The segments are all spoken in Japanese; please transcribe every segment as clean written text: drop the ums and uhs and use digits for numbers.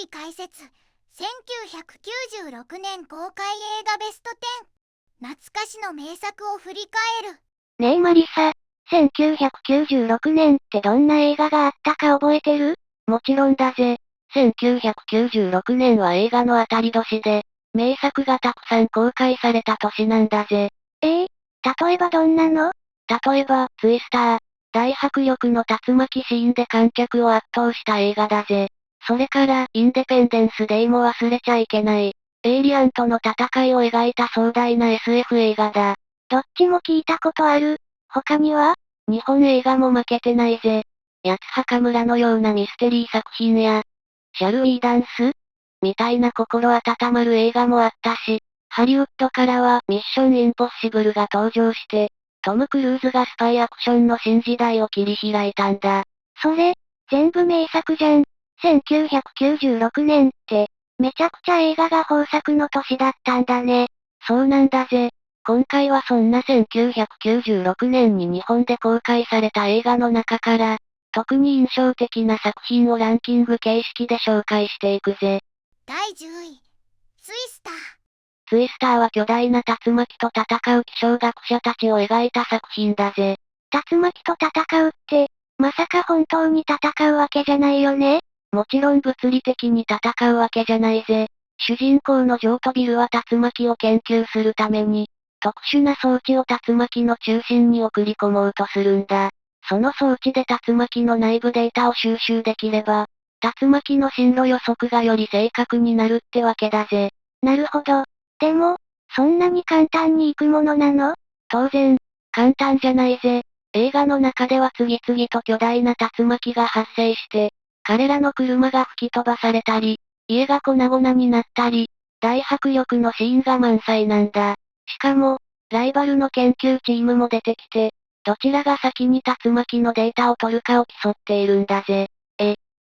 解説。1996年公開映画ベスト10。懐かしの名作を振り返る。ねえマリサ、1996年ってどんな映画があったか覚えてる？もちろんだぜ。1996年は映画の当たり年で、名作がたくさん公開された年なんだぜ。例えばどんなの？例えば、ツイスター。大迫力の竜巻シーンで観客を圧倒した映画だぜ。それから、インデペンデンスデイも忘れちゃいけない。エイリアンとの戦いを描いた壮大な SF 映画だ。どっちも聞いたことある。他には？日本映画も負けてないぜ。八つ墓村のようなミステリー作品や、シャルウィーダンスみたいな心温まる映画もあったし、ハリウッドからはミッションインポッシブルが登場して、トム・クルーズがスパイアクションの新時代を切り開いたんだ。それ、全部名作じゃん。1996年って、めちゃくちゃ映画が豊作の年だったんだね。そうなんだぜ。今回はそんな1996年に日本で公開された映画の中から、特に印象的な作品をランキング形式で紹介していくぜ。第10位。ツイスター。ツイスターは巨大な竜巻と戦う気象学者たちを描いた作品だぜ。竜巻と戦うって、まさか本当に戦うわけじゃないよね？もちろん物理的に戦うわけじゃないぜ。主人公のジョーとビルは竜巻を研究するために、特殊な装置を竜巻の中心に送り込もうとするんだ。その装置で竜巻の内部データを収集できれば、竜巻の進路予測がより正確になるってわけだぜ。なるほど。でも、そんなに簡単に行くものなの？当然、簡単じゃないぜ。映画の中では次々と巨大な竜巻が発生して、彼らの車が吹き飛ばされたり、家が粉々になったり、大迫力のシーンが満載なんだ。しかも、ライバルの研究チームも出てきて、どちらが先に竜巻のデータを取るかを競っているんだぜ。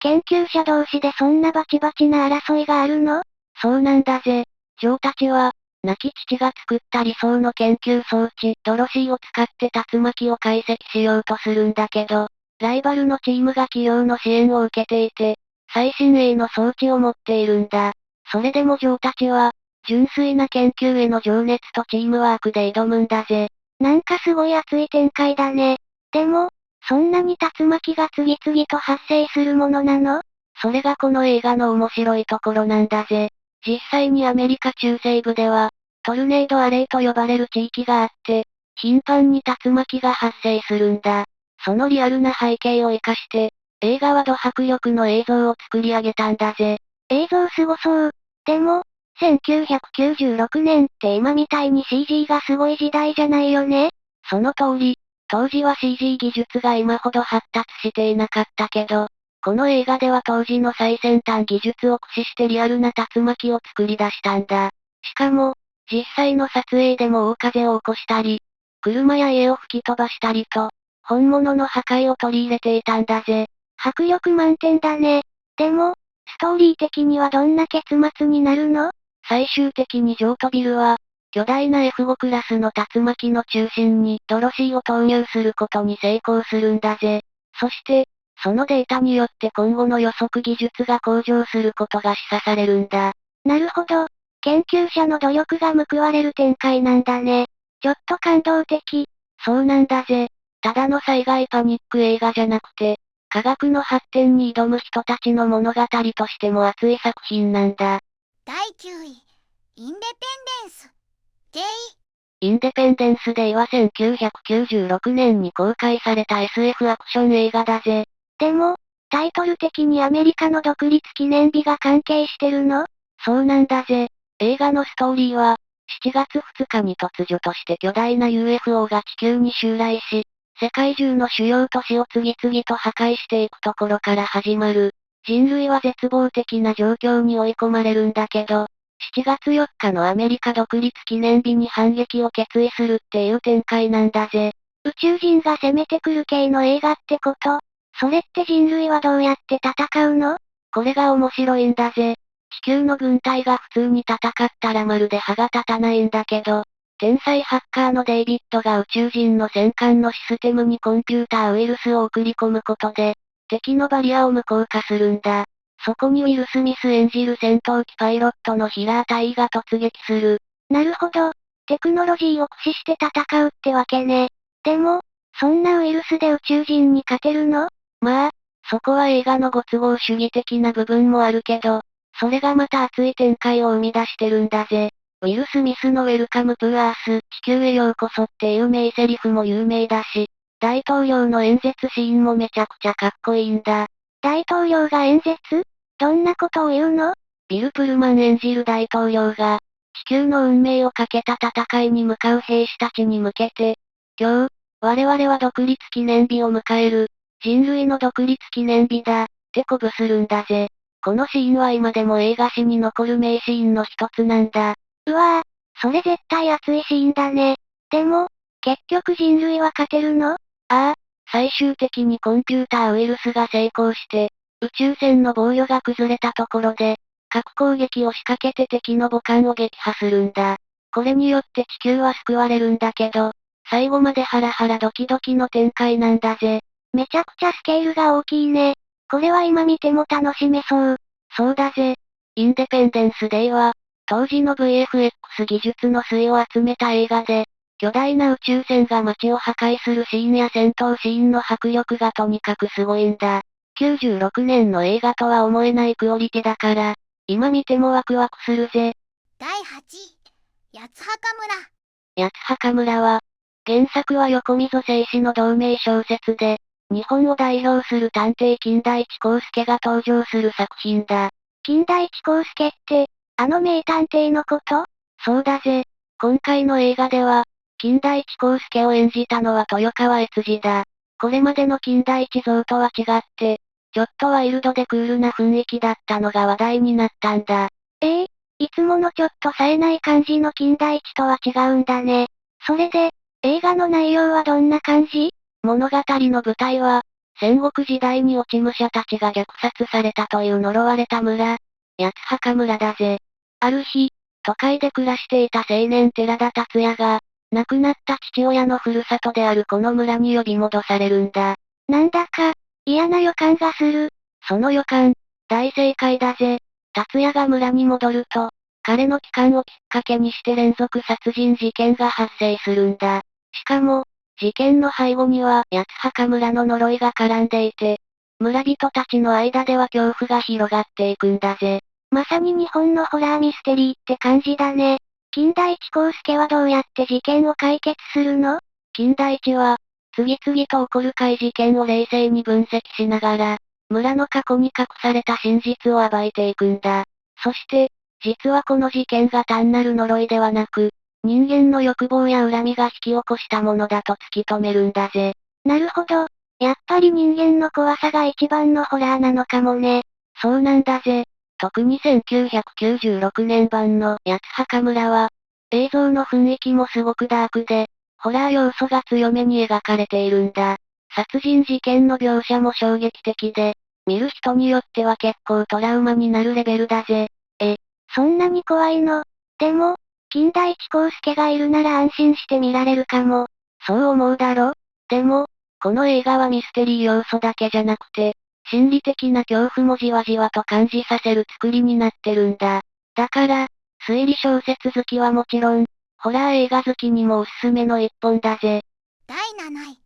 研究者同士でそんなバチバチな争いがあるの？そうなんだぜ。ジョーたちは、亡き父が作った理想の研究装置、ドロシーを使って竜巻を解析しようとするんだけど、ライバルのチームが企業の支援を受けていて、最新鋭の装置を持っているんだ。それでもジョーたちは、純粋な研究への情熱とチームワークで挑むんだぜ。なんかすごい熱い展開だね。でも、そんなに竜巻が次々と発生するものなの？それがこの映画の面白いところなんだぜ。実際にアメリカ中西部では、トルネードアレイと呼ばれる地域があって、頻繁に竜巻が発生するんだ。そのリアルな背景を活かして、映画はド迫力の映像を作り上げたんだぜ。映像すごそう。でも、1996年って今みたいに CG がすごい時代じゃないよね？その通り、当時は CG 技術が今ほど発達していなかったけど、この映画では当時の最先端技術を駆使してリアルな竜巻を作り出したんだ。しかも、実際の撮影でも大風を起こしたり、車や家を吹き飛ばしたりと、本物の破壊を取り入れていたんだぜ。迫力満点だね。でも、ストーリー的にはどんな結末になるの？最終的にジョーとビルは、巨大な F5 クラスの竜巻の中心にドロシーを投入することに成功するんだぜ。そして、そのデータによって今後の予測技術が向上することが示唆されるんだ。なるほど。研究者の努力が報われる展開なんだね。ちょっと感動的。そうなんだぜ。ただの災害パニック映画じゃなくて、科学の発展に挑む人たちの物語としても熱い作品なんだ。第9位。インデペンデンス。デイ。インデペンデンスデイは1996年に公開された SF アクション映画だぜ。でも、タイトル的にアメリカの独立記念日が関係してるの？そうなんだぜ。映画のストーリーは、7月2日に突如として巨大な UFO が地球に襲来し、世界中の主要都市を次々と破壊していくところから始まる。人類は絶望的な状況に追い込まれるんだけど、7月4日のアメリカ独立記念日に反撃を決意するっていう展開なんだぜ。宇宙人が攻めてくる系の映画ってこと？それって人類はどうやって戦うの？これが面白いんだぜ。地球の軍隊が普通に戦ったらまるで歯が立たないんだけど、天才ハッカーのデイビッドが宇宙人の戦艦のシステムにコンピューターウイルスを送り込むことで、敵のバリアを無効化するんだ。そこにウィル・スミス演じる戦闘機パイロットのヒラー隊が突撃する。なるほど。テクノロジーを駆使して戦うってわけね。でも、そんなウイルスで宇宙人に勝てるの？まあ、そこは映画のご都合主義的な部分もあるけど、それがまた熱い展開を生み出してるんだぜ。ウィル・スミスのウェルカム・トゥ・アース、地球へようこそっていう名台詞も有名だし、大統領の演説シーンもめちゃくちゃかっこいいんだ。大統領が演説？どんなことを言うの？ビル・プルマン演じる大統領が、地球の運命をかけた戦いに向かう兵士たちに向けて、今日、我々は独立記念日を迎える、人類の独立記念日だ、って鼓舞するんだぜ。このシーンは今でも映画史に残る名シーンの一つなんだ。うわぁ、それ絶対熱いシーンだね。でも、結局人類は勝てるの？ああ、最終的にコンピューターウイルスが成功して、宇宙船の防御が崩れたところで、核攻撃を仕掛けて敵の母艦を撃破するんだ。これによって地球は救われるんだけど、最後までハラハラドキドキの展開なんだぜ。めちゃくちゃスケールが大きいね。これは今見ても楽しめそう。そうだぜ。インデペンデンス・デイは、当時の VFX 技術の粋を集めた映画で、巨大な宇宙船が街を破壊するシーンや戦闘シーンの迫力がとにかくすごいんだ。96年の映画とは思えないクオリティだから、今見てもワクワクするぜ。第8位、八つ墓村。八つ墓村は、原作は横溝正史の同名小説で、日本を代表する探偵金田一耕助が登場する作品だ。金田一耕助って、あの名探偵のこと？そうだぜ。今回の映画では、金田一耕助を演じたのは豊川悦司だ。これまでの金田一像とは違って、ちょっとワイルドでクールな雰囲気だったのが話題になったんだ。いつものちょっと冴えない感じの金田一とは違うんだね。それで、映画の内容はどんな感じ？物語の舞台は、戦国時代に落ち武者たちが虐殺されたという呪われた村、八つ墓村だぜ。ある日、都会で暮らしていた青年寺田達也が、亡くなった父親のふるさとであるこの村に呼び戻されるんだ。なんだか、嫌な予感がする。その予感、大正解だぜ。達也が村に戻ると、彼の帰還をきっかけにして連続殺人事件が発生するんだ。しかも、事件の背後には八つ墓村の呪いが絡んでいて、村人たちの間では恐怖が広がっていくんだぜ。まさに日本のホラーミステリーって感じだね。金田一耕助はどうやって事件を解決するの？金田一は、次々と起こる怪事件を冷静に分析しながら、村の過去に隠された真実を暴いていくんだ。そして、実はこの事件が単なる呪いではなく、人間の欲望や恨みが引き起こしたものだと突き止めるんだぜ。なるほど。やっぱり人間の怖さが一番のホラーなのかもね。そうなんだぜ。特に1996年版の八つ墓村は、映像の雰囲気もすごくダークで、ホラー要素が強めに描かれているんだ。殺人事件の描写も衝撃的で、見る人によっては結構トラウマになるレベルだぜ。そんなに怖いの？でも、金田一耕助がいるなら安心して見られるかも。そう思うだろ？でも、この映画はミステリー要素だけじゃなくて、心理的な恐怖もじわじわと感じさせる作りになってるんだ。だから、推理小説好きはもちろん、ホラー映画好きにもおすすめの一本だぜ。第7位、ヒー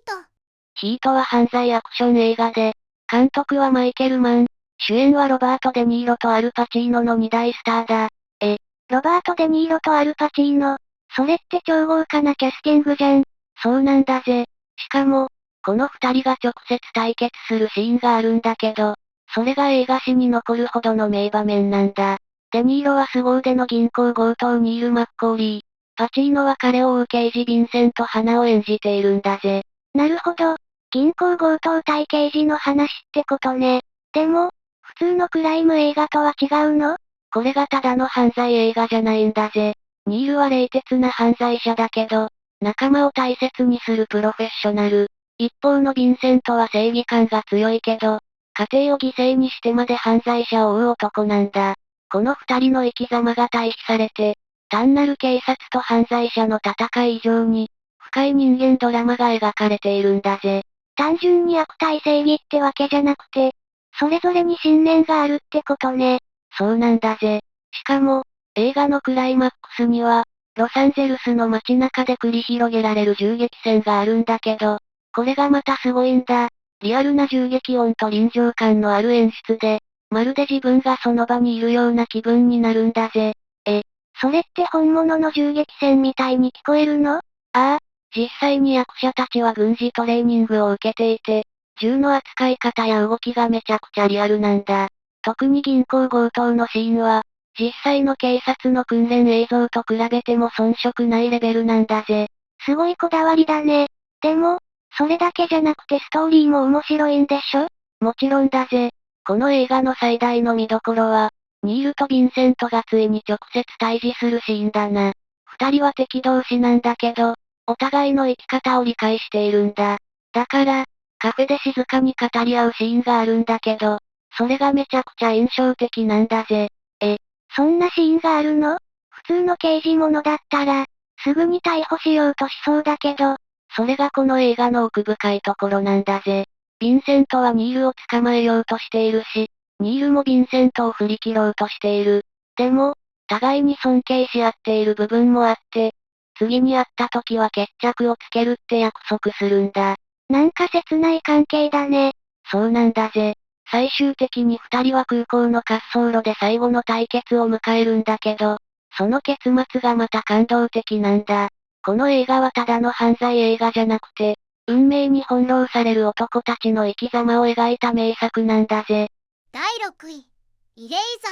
ト。ヒートは犯罪アクション映画で、監督はマイケル・マン、主演はロバート・デ・ニーロとアル・パチーノの2大スターだ。ロバート・デ・ニーロとアル・パチーノ。それって超豪華なキャスティングじゃん。そうなんだぜ。しかも、この2人が直接対決するシーンがあるんだけど、それが映画史に残るほどの名場面なんだ。デニーロは凄腕の銀行強盗ニール・マッコーリー。パチーノは彼を追う刑事ヴィンセント・ハナを演じているんだぜ。なるほど。銀行強盗対刑事の話ってことね。でも、普通のクライム映画とは違うの？これがただの犯罪映画じゃないんだぜ。ニールは冷徹な犯罪者だけど、仲間を大切にするプロフェッショナル。一方のヴィンセントは正義感が強いけど、家庭を犠牲にしてまで犯罪者を追う男なんだ。この二人の生き様が対比されて、単なる警察と犯罪者の戦い以上に、深い人間ドラマが描かれているんだぜ。単純に悪対正義ってわけじゃなくて、それぞれに信念があるってことね。そうなんだぜ。しかも、映画のクライマックスには、ロサンゼルスの街中で繰り広げられる銃撃戦があるんだけど、これがまたすごいんだ。リアルな銃撃音と臨場感のある演出で、まるで自分がその場にいるような気分になるんだぜ。それって本物の銃撃戦みたいに聞こえるの？ああ、実際に役者たちは軍事トレーニングを受けていて、銃の扱い方や動きがめちゃくちゃリアルなんだ。特に銀行強盗のシーンは、実際の警察の訓練映像と比べても遜色ないレベルなんだぜ。すごいこだわりだね。でも、それだけじゃなくてストーリーも面白いんでしょ？もちろんだぜ。この映画の最大の見どころは、ニールとヴィンセントがついに直接対峙するシーンだな。二人は敵同士なんだけど、お互いの生き方を理解しているんだ。だから、カフェで静かに語り合うシーンがあるんだけど、それがめちゃくちゃ印象的なんだぜ。そんなシーンがあるの？普通の刑事物だったら、すぐに逮捕しようとしそうだけど、それがこの映画の奥深いところなんだぜ。ヴィンセントはニールを捕まえようとしているし、ニールもヴィンセントを振り切ろうとしている。でも、互いに尊敬し合っている部分もあって、次に会った時は決着をつけるって約束するんだ。なんか切ない関係だね。そうなんだぜ。最終的に二人は空港の滑走路で最後の対決を迎えるんだけど、その結末がまた感動的なんだ。この映画はただの犯罪映画じゃなくて、運命に翻弄される男たちの生き様を描いた名作なんだぜ。第6位、イレイザー。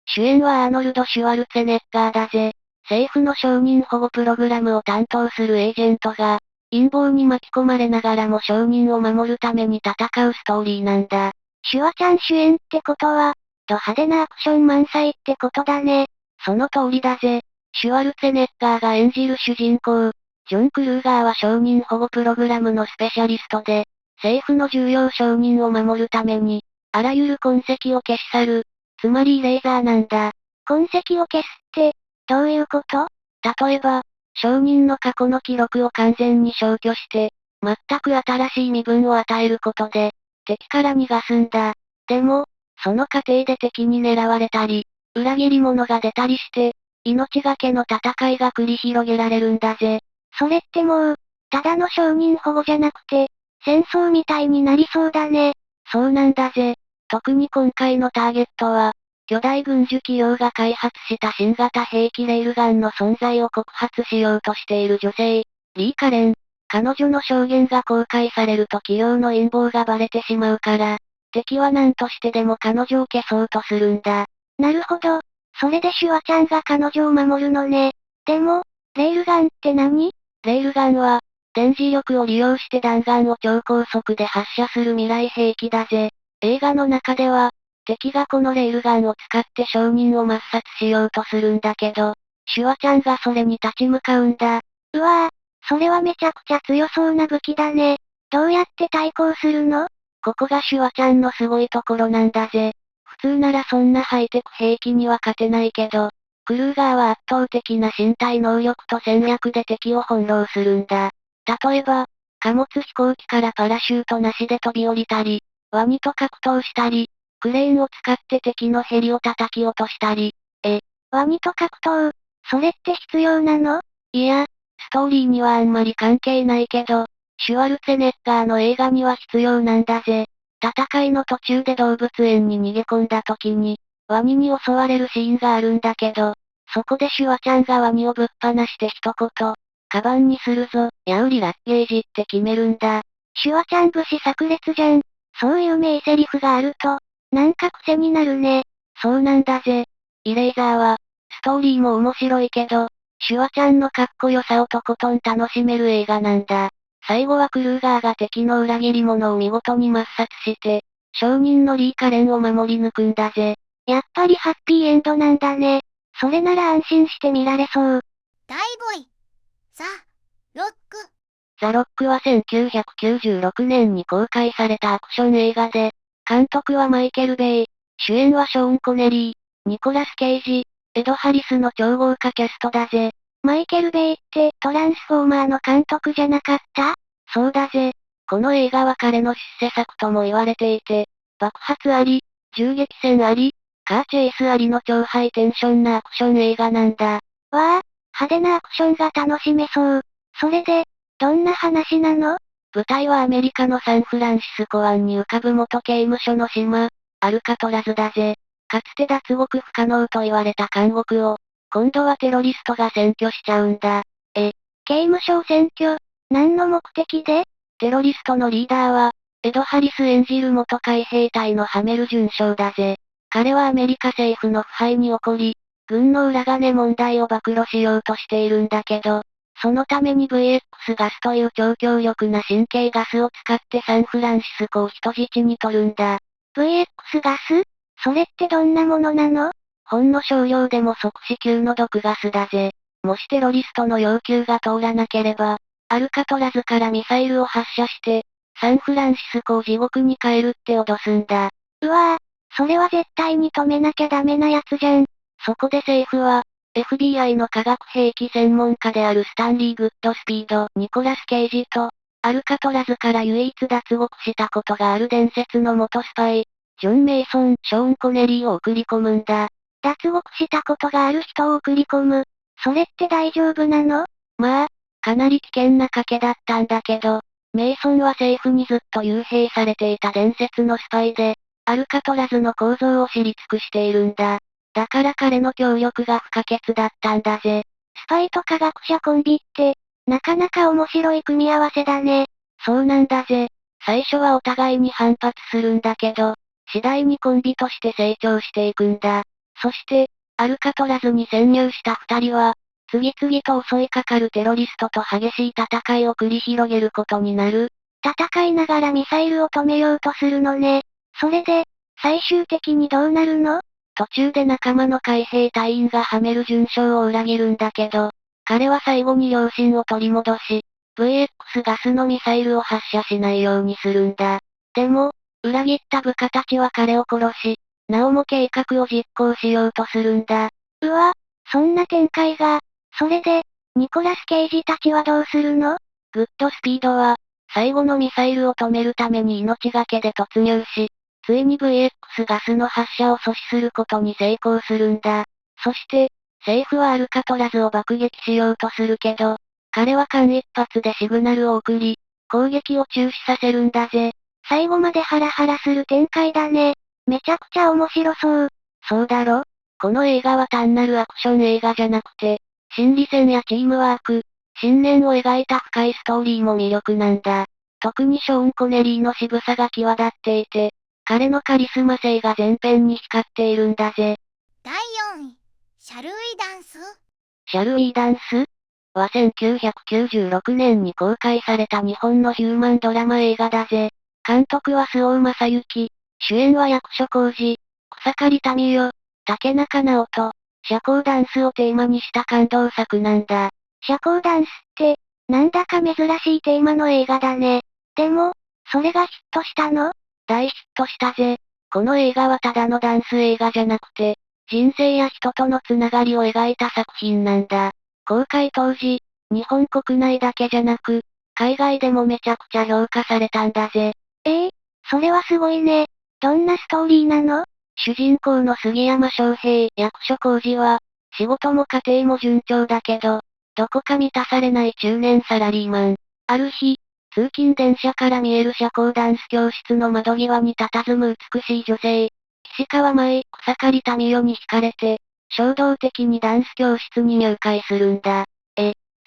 主演はアーノルド・シュワルツェネッガーだぜ。政府の承認保護プログラムを担当するエージェントが、陰謀に巻き込まれながらも承認を守るために戦うストーリーなんだ。シュワちゃん主演ってことは、ド派手なアクション満載ってことだね。その通りだぜ。シュワルツェネッガーが演じる主人公、ジョン・クルーガーは承認保護プログラムのスペシャリストで、政府の重要承認を守るために、あらゆる痕跡を消し去る、つまりイレーザーなんだ。痕跡を消すって、どういうこと？例えば、承認の過去の記録を完全に消去して、全く新しい身分を与えることで、敵から逃がすんだ。でも、その過程で敵に狙われたり、裏切り者が出たりして、命がけの戦いが繰り広げられるんだぜ。それってもう、ただの承認保護じゃなくて、戦争みたいになりそうだね。そうなんだぜ。特に今回のターゲットは、巨大軍需企業が開発した新型兵器レールガンの存在を告発しようとしている女性、リー・カレン。彼女の証言が公開されると企業の陰謀がバレてしまうから、敵は何としてでも彼女を消そうとするんだ。なるほど。それでシュワちゃんが彼女を守るのね。でも、レールガンって何？レールガンは、電磁力を利用して弾丸を超高速で発射する未来兵器だぜ。映画の中では、敵がこのレールガンを使って証人を抹殺しようとするんだけど、シュワちゃんがそれに立ち向かうんだ。うわぁ、それはめちゃくちゃ強そうな武器だね。どうやって対抗するの？ここがシュワちゃんのすごいところなんだぜ。普通ならそんなハイテク兵器には勝てないけど、クルーガーは圧倒的な身体能力と戦略で敵を翻弄するんだ。例えば、貨物飛行機からパラシュートなしで飛び降りたり、ワニと格闘したり、クレーンを使って敵のヘリを叩き落としたり。ワニと格闘、それって必要なの？いや、ストーリーにはあんまり関係ないけど、シュワルツェネッガーの映画には必要なんだぜ。戦いの途中で動物園に逃げ込んだ時に、ワニに襲われるシーンがあるんだけど、そこでシュワちゃんがワニをぶっ放して一言、カバンにするぞ、やうりラッゲージって決めるんだ。シュワちゃん節炸裂じゃん。そういう名台詞があると、なんか癖になるね。そうなんだぜ。イレイザーは、ストーリーも面白いけど、シュワちゃんのかっこよさをとことん楽しめる映画なんだ。最後はクルーガーが敵の裏切り者を見事に抹殺して、証人のリー・カレンを守り抜くんだぜ。やっぱりハッピーエンドなんだね。それなら安心して見られそう。第5位、ザ・ロック。ザ・ロックは1996年に公開されたアクション映画で、監督はマイケル・ベイ、主演はショーン・コネリー、ニコラス・ケイジ、エド・ハリスの超豪華キャストだぜ。マイケル・ベイってトランスフォーマーの監督じゃなかった？そうだぜ。この映画は彼の出世作とも言われていて、爆発あり、銃撃戦あり、カーチェイスありの超ハイテンションなアクション映画なんだ。わあ、派手なアクションが楽しめそう。それで、どんな話なの？舞台はアメリカのサンフランシスコ湾に浮かぶ元刑務所の島、アルカトラズだぜ。かつて脱獄不可能と言われた監獄を、今度はテロリストが占拠しちゃうんだ。刑務所を占拠？何の目的で？テロリストのリーダーは、エド・ハリス演じる元海兵隊のハメル准将だぜ。彼はアメリカ政府の腐敗に怒り、軍の裏金問題を暴露しようとしているんだけど、そのために VX ガスという超強力な神経ガスを使ってサンフランシスコを人質に取るんだ。VX ガス？それってどんなものなの？ほんの少量でも即死級の毒ガスだぜ。もしテロリストの要求が通らなければ、アルカトラズからミサイルを発射して、サンフランシスコを地獄に変えるって脅すんだ。うわぁ、それは絶対に止めなきゃダメなやつじゃん。そこで政府は、FBI の化学兵器専門家であるスタンリー・グッドスピード・ニコラス・ケイジと、アルカトラズから唯一脱獄したことがある伝説の元スパイ、ジョン・メイソン・ショーン・コネリーを送り込むんだ。脱獄したことがある人を送り込む。それって大丈夫なの？まあ、かなり危険な賭けだったんだけど、メイソンは政府にずっと幽閉されていた伝説のスパイで、アルカトラズの構造を知り尽くしているんだ。だから彼の協力が不可欠だったんだぜ。スパイと科学者コンビって、なかなか面白い組み合わせだね。そうなんだぜ。最初はお互いに反発するんだけど、次第にコンビとして成長していくんだ。そして、アルカトラズに潜入した二人は、次々と襲いかかるテロリストと激しい戦いを繰り広げることになる。戦いながらミサイルを止めようとするのね。それで、最終的にどうなるの？途中で仲間の海兵隊員がハメル准将を裏切るんだけど、彼は最後に良心を取り戻し、VX ガスのミサイルを発射しないようにするんだ。でも、裏切った部下たちは彼を殺し、なおも計画を実行しようとするんだ。うわ、そんな展開が。それで、ニコラス・ケイジたちはどうするの？グッドスピードは、最後のミサイルを止めるために命がけで突入し、ついに VX ガスの発射を阻止することに成功するんだ。そして、政府はアルカトラズを爆撃しようとするけど、彼は間一髪でシグナルを送り、攻撃を中止させるんだぜ。最後までハラハラする展開だね。めちゃくちゃ面白そう。そうだろ？この映画は単なるアクション映画じゃなくて、心理戦やチームワーク、信念を描いた深いストーリーも魅力なんだ。特にショーン・コネリーの渋さが際立っていて、彼のカリスマ性が全編に光っているんだぜ。第4位、シャルウィダンス。シャルウィダンスは1996年に公開された日本のヒューマンドラマ映画だぜ。監督は周防正幸、主演は役所広司、草刈民代、竹中直人、社交ダンスをテーマにした感動作なんだ。社交ダンスって、なんだか珍しいテーマの映画だね。でも、それがヒットしたの？大ヒットしたぜ。この映画はただのダンス映画じゃなくて、人生や人とのつながりを描いた作品なんだ。公開当時、日本国内だけじゃなく、海外でもめちゃくちゃ評価されたんだぜ。それはすごいね。どんなストーリーなの？主人公の杉山翔平、役所広司は、仕事も家庭も順調だけど、どこか満たされない中年サラリーマン。ある日、通勤電車から見える社交ダンス教室の窓際に佇む美しい女性、岸川舞、草刈民代に惹かれて、衝動的にダンス教室に入会するんだ。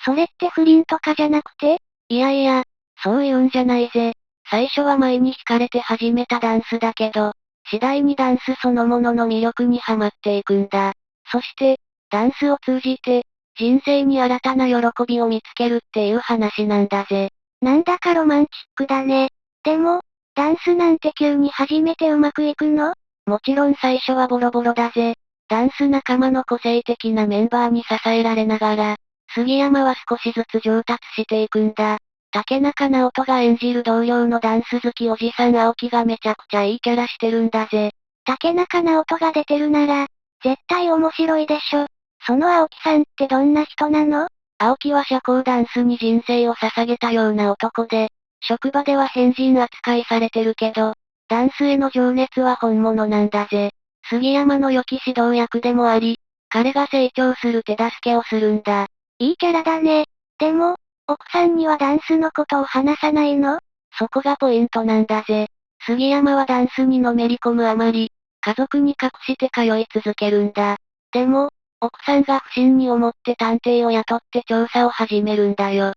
それって不倫とかじゃなくて？いやいや、そういうんじゃないぜ。最初は舞に惹かれて始めたダンスだけど、次第にダンスそのものの魅力にはまっていくんだ。そして、ダンスを通じて、人生に新たな喜びを見つけるっていう話なんだぜ。なんだかロマンチックだね。でも、ダンスなんて急に始めてうまくいくの？もちろん最初はボロボロだぜ。ダンス仲間の個性的なメンバーに支えられながら、杉山は少しずつ上達していくんだ。竹中直人が演じる同僚のダンス好きおじさん青木がめちゃくちゃいいキャラしてるんだぜ。竹中直人が出てるなら、絶対面白いでしょ。その青木さんってどんな人なの？青木は社交ダンスに人生を捧げたような男で、職場では変人扱いされてるけど、ダンスへの情熱は本物なんだぜ。杉山の良き指導役でもあり、彼が成長する手助けをするんだ。いいキャラだね。でも、奥さんにはダンスのことを話さないの？そこがポイントなんだぜ。杉山はダンスにのめり込むあまり、家族に隠して通い続けるんだ。でも、奥さんが不審に思って探偵を雇って調査を始めるんだよ。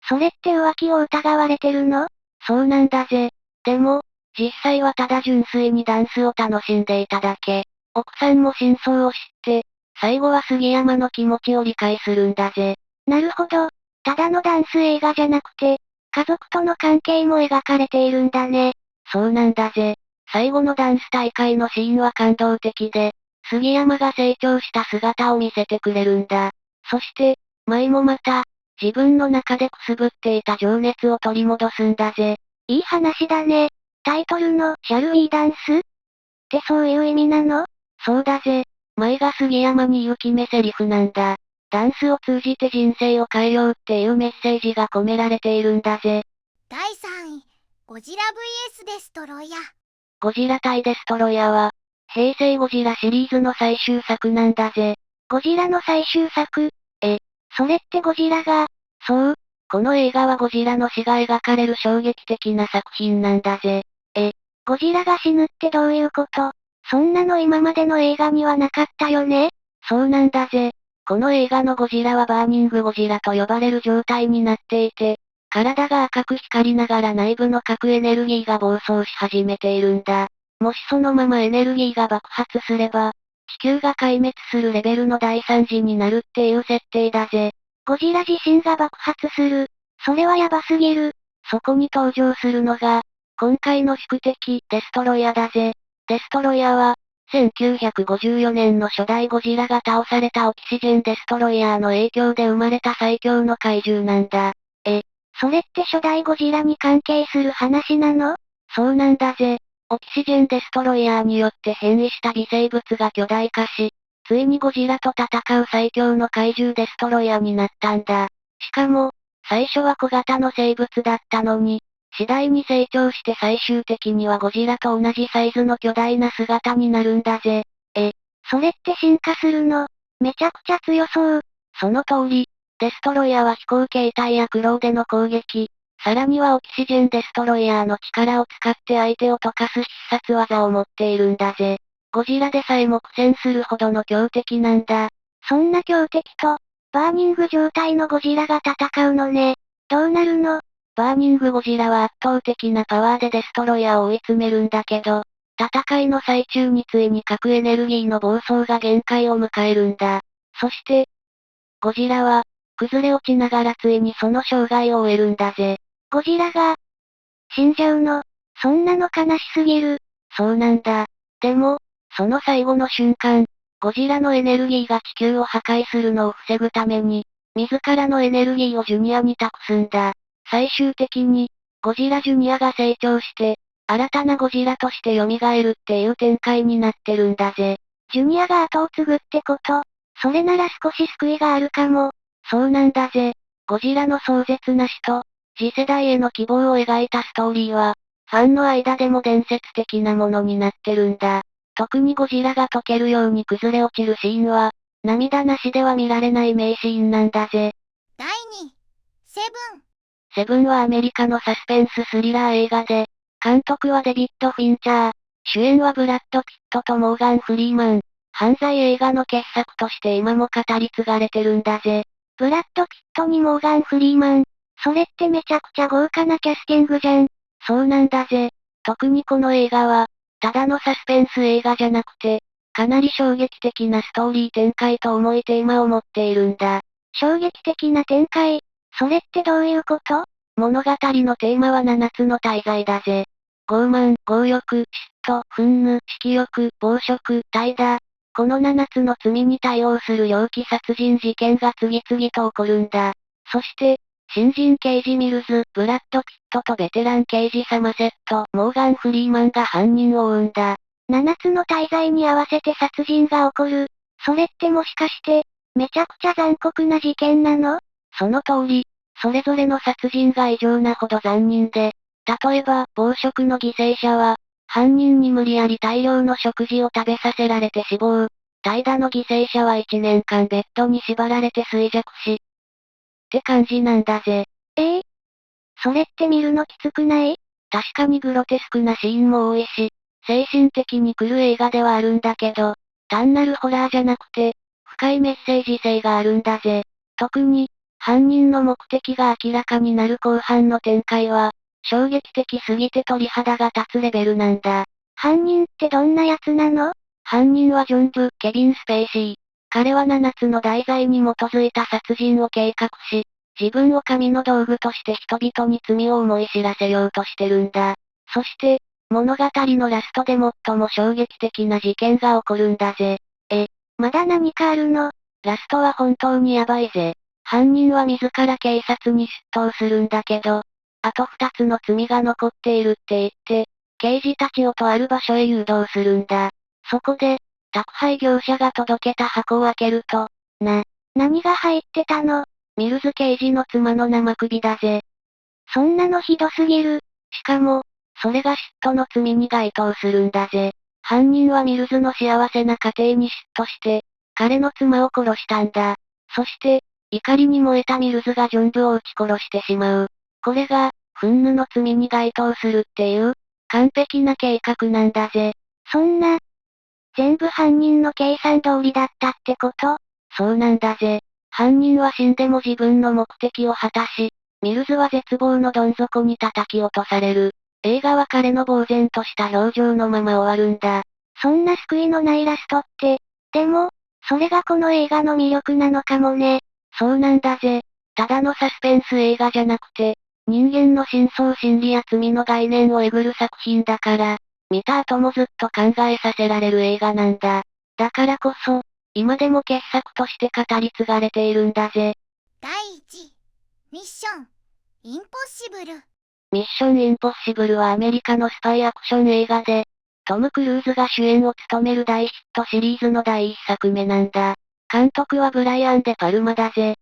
それって浮気を疑われてるの？そうなんだぜ。でも、実際はただ純粋にダンスを楽しんでいただけ。奥さんも真相を知って、最後は杉山の気持ちを理解するんだぜ。なるほど。ただのダンス映画じゃなくて、家族との関係も描かれているんだね。そうなんだぜ。最後のダンス大会のシーンは感動的で、杉山が成長した姿を見せてくれるんだ。そして、舞もまた、自分の中でくすぶっていた情熱を取り戻すんだぜ。いい話だね。タイトルの、シャルウィーダンスってそういう意味なの？そうだぜ。舞が杉山に言う決め台詞なんだ。ダンスを通じて人生を変えようっていうメッセージが込められているんだぜ。第3位、ゴジラ VS デストロイヤ。ゴジラ対デストロイヤは、平成ゴジラシリーズの最終作なんだぜ。ゴジラの最終作？それってゴジラが？そう。この映画はゴジラの死が描かれる衝撃的な作品なんだぜ。ゴジラが死ぬってどういうこと？そんなの今までの映画にはなかったよね？そうなんだぜ。この映画のゴジラはバーニングゴジラと呼ばれる状態になっていて、体が赤く光りながら内部の核エネルギーが暴走し始めているんだ。もしそのままエネルギーが爆発すれば、地球が壊滅するレベルの大惨事になるっていう設定だぜ。ゴジラ自身が爆発する。それはヤバすぎる。そこに登場するのが、今回の宿敵、デストロイヤだぜ。デストロイヤは、1954年の初代ゴジラが倒されたオキシジェンデストロイヤーの影響で生まれた最強の怪獣なんだ。それって初代ゴジラに関係する話なの？そうなんだぜ。オキシジェンデストロイヤーによって変異した微生物が巨大化し、ついにゴジラと戦う最強の怪獣デストロイヤーになったんだ。しかも、最初は小型の生物だったのに、次第に成長して最終的にはゴジラと同じサイズの巨大な姿になるんだぜ。それって進化するの？めちゃくちゃ強そう。その通り、デストロイヤーは飛行形態やクローでの攻撃、さらにはオキシジェンデストロイヤーの力を使って相手を溶かす必殺技を持っているんだぜ。ゴジラでさえも苦戦するほどの強敵なんだ。そんな強敵と、バーニング状態のゴジラが戦うのね。どうなるの？バーニングゴジラは圧倒的なパワーでデストロイヤーを追い詰めるんだけど、戦いの最中についに核エネルギーの暴走が限界を迎えるんだ。そして、ゴジラは、崩れ落ちながらついにその生涯を終えるんだぜ。ゴジラが、死んじゃうの？そんなの悲しすぎる。そうなんだ。でも、その最後の瞬間、ゴジラのエネルギーが地球を破壊するのを防ぐために、自らのエネルギーをジュニアに託すんだ。最終的に、ゴジラジュニアが成長して、新たなゴジラとして蘇るっていう展開になってるんだぜ。ジュニアが後を継ぐってこと？それなら少し救いがあるかも。そうなんだぜ。ゴジラの壮絶な死と、次世代への希望を描いたストーリーは、ファンの間でも伝説的なものになってるんだ。特にゴジラが溶けるように崩れ落ちるシーンは、涙なしでは見られない名シーンなんだぜ。第2位、セブン。セブンはアメリカのサスペンススリラー映画で、監督はデビッド・フィンチャー、主演はブラッド・ピットとモーガン・フリーマン。犯罪映画の傑作として今も語り継がれてるんだぜ。ブラッド・ピットにモーガン・フリーマン。それってめちゃくちゃ豪華なキャスティングじゃん。そうなんだぜ。特にこの映画は、ただのサスペンス映画じゃなくて、かなり衝撃的なストーリー展開と重いテーマを持っているんだ。衝撃的な展開？それってどういうこと？物語のテーマは7つの大罪だぜ。傲慢、強欲、嫉妬、憤怒、色欲、暴食、怠惰。この7つの罪に対応する猟奇殺人事件が次々と起こるんだ。そして、新人刑事ミルズ、ブラッド・ピットとベテラン刑事サマセット、モーガン・フリーマンが犯人を追うんだ。7つの大罪に合わせて殺人が起こる。それってもしかして、めちゃくちゃ残酷な事件なの？その通り、それぞれの殺人が異常なほど残忍で、例えば、暴食の犠牲者は、犯人に無理やり大量の食事を食べさせられて死亡。怠惰の犠牲者は1年間ベッドに縛られて衰弱し。って感じなんだぜ。それって見るのきつくない？確かにグロテスクなシーンも多いし、精神的に来る映画ではあるんだけど、単なるホラーじゃなくて、深いメッセージ性があるんだぜ。特に、犯人の目的が明らかになる後半の展開は、衝撃的すぎて鳥肌が立つレベルなんだ。犯人ってどんなやつなの？犯人はジョン・ブ・ケビン・スペイシー。彼は7つの題材に基づいた殺人を計画し、自分を神の道具として人々に罪を思い知らせようとしてるんだ。そして、物語のラストで最も衝撃的な事件が起こるんだぜ。まだ何かあるの？ラストは本当にヤバいぜ。犯人は自ら警察に出頭するんだけど、あと2つの罪が残っているって言って、刑事たちをとある場所へ誘導するんだ。そこで、宅配業者が届けた箱を開けると、何が入ってたの？ミルズ刑事の妻の生首だぜ。そんなのひどすぎる。しかも、それが嫉妬の罪に該当するんだぜ。犯人はミルズの幸せな家庭に嫉妬して、彼の妻を殺したんだ。そして、怒りに燃えたミルズがジョンブを撃ち殺してしまう。これが、憤怒の罪に該当するっていう、完璧な計画なんだぜ。そんな、全部犯人の計算通りだったってこと？そうなんだぜ。犯人は死んでも自分の目的を果たし、ミルズは絶望のどん底に叩き落とされる。映画は彼の呆然とした表情のまま終わるんだ。そんな救いのないラストって、でも、それがこの映画の魅力なのかもね。そうなんだぜ。ただのサスペンス映画じゃなくて、人間の深層心理や罪の概念をえぐる作品だから、見た後もずっと考えさせられる映画なんだ。だからこそ、今でも傑作として語り継がれているんだぜ。第1ミッションインポッシブル。ミッションインポッシブルはアメリカのスパイアクション映画で、トム・クルーズが主演を務める大ヒットシリーズの第一作目なんだ。監督はブライアン・デ・パルマだぜ。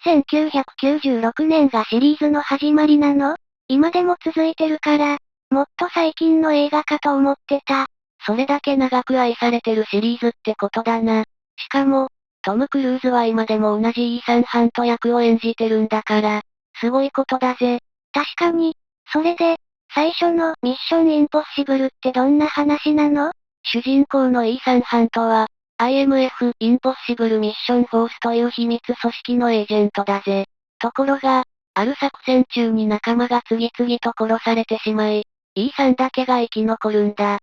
1996年がシリーズの始まりなの？今でも続いてるから、もっと最近の映画かと思ってた。それだけ長く愛されてるシリーズってことだな。しかも、トム・クルーズは今でも同じイーサン・ハント役を演じてるんだから、すごいことだぜ。確かに、それで、最初のミッションインポッシブルってどんな話なの？主人公のイーサン・ハントは、IMF インポッシブルミッションフォースという秘密組織のエージェントだぜ。ところが、ある作戦中に仲間が次々と殺されてしまい、イーサンだけが生き残るんだ。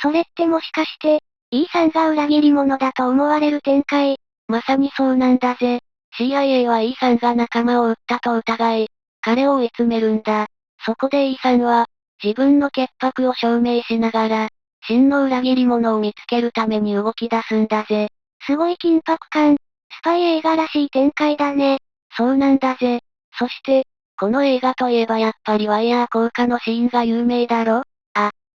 それってもしかして、イーサンが裏切り者だと思われる展開？まさにそうなんだぜ。CIA はイーサンが仲間を撃ったと疑い、彼を追い詰めるんだ。そこでイーサンは、自分の潔白を証明しながら、真の裏切り者を見つけるために動き出すんだぜ。すごい緊迫感。スパイ映画らしい展開だね。そうなんだぜ。そして、この映画といえばやっぱりワイヤー効果のシーンが有名だろ？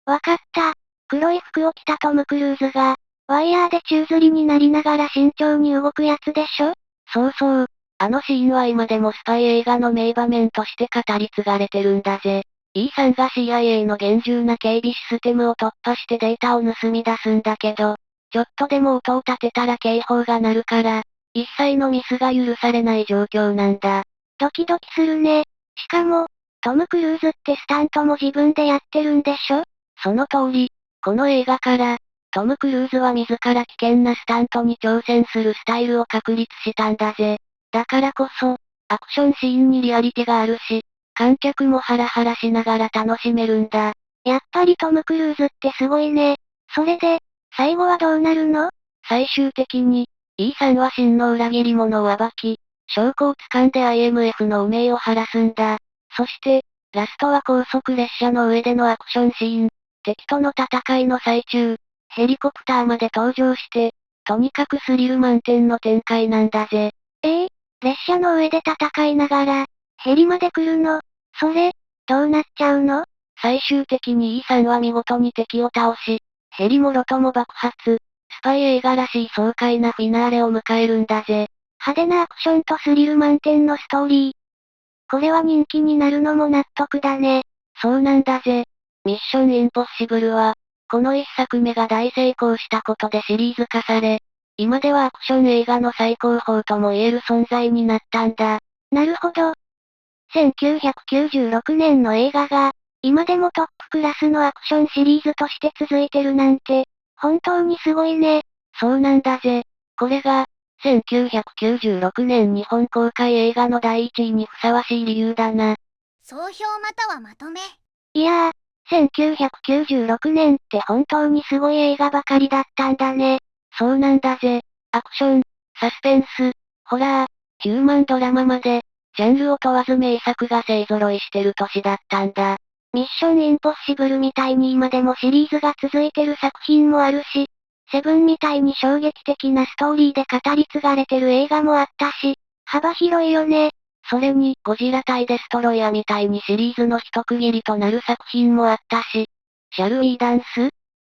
わかった。黒い服を着たトム・クルーズが、ワイヤーで宙吊りになりながら慎重に動くやつでしょ？そうそう。あのシーンは今でもスパイ映画の名場面として語り継がれてるんだぜ。イーサンが CIA の厳重な警備システムを突破してデータを盗み出すんだけど、ちょっとでも音を立てたら警報が鳴るから、一切のミスが許されない状況なんだ。ドキドキするね。しかも、トム・クルーズってスタントも自分でやってるんでしょ？その通り、この映画から、トム・クルーズは自ら危険なスタントに挑戦するスタイルを確立したんだぜ。だからこそ、アクションシーンにリアリティがあるし、観客もハラハラしながら楽しめるんだ。やっぱりトム・クルーズってすごいね。それで、最後はどうなるの？最終的に、イーサンは真の裏切り者を暴き、証拠を掴んで IMF の汚名を晴らすんだ。そして、ラストは高速列車の上でのアクションシーン。敵との戦いの最中、ヘリコプターまで登場して、とにかくスリル満点の展開なんだぜ。列車の上で戦いながら、ヘリまで来るの？それ、どうなっちゃうの？最終的にイーサンは見事に敵を倒し、ヘリもろとも爆発、スパイ映画らしい爽快なフィナーレを迎えるんだぜ。派手なアクションとスリル満点のストーリー。これは人気になるのも納得だね。そうなんだぜ。ミッションインポッシブルは、この一作目が大成功したことでシリーズ化され、今ではアクション映画の最高峰とも言える存在になったんだ。なるほど。1996年の映画が、今でもトップクラスのアクションシリーズとして続いてるなんて、本当にすごいね。そうなんだぜ。これが、1996年日本公開映画の第1位にふさわしい理由だな。総評またはまとめ。いやー、1996年って本当にすごい映画ばかりだったんだね。そうなんだぜ。アクション、サスペンス、ホラー、ヒューマンドラマまで、ジャンルを問わず名作が勢揃いしてる年だったんだ。ミッションインポッシブルみたいに今でもシリーズが続いてる作品もあるし、セブンみたいに衝撃的なストーリーで語り継がれてる映画もあったし、幅広いよね。それに、ゴジラ対デストロイヤーみたいにシリーズの一区切りとなる作品もあったし、シャルウィーダンス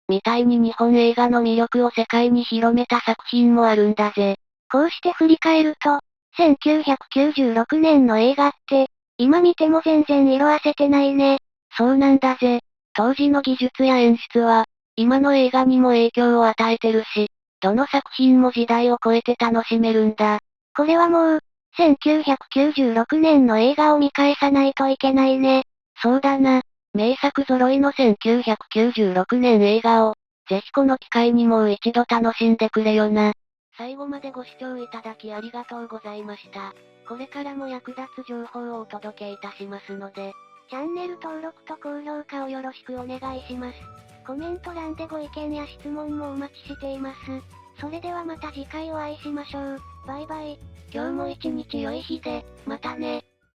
みたいに日本映画の魅力を世界に広めた作品もあるんだぜ。こうして振り返ると、1996年の映画って、今見ても全然色褪せてないね。そうなんだぜ。当時の技術や演出は、今の映画にも影響を与えてるし、どの作品も時代を超えて楽しめるんだ。これはもう、1996年の映画を見返さないといけないね。そうだな。名作揃いの1996年映画を、ぜひこの機会にもう一度楽しんでくれよな。最後までご視聴いただきありがとうございました。これからも役立つ情報をお届けいたしますので、チャンネル登録と高評価をよろしくお願いします。コメント欄でご意見や質問もお待ちしています。それではまた次回お会いしましょう。バイバイ。今日も一日良い日で、またね。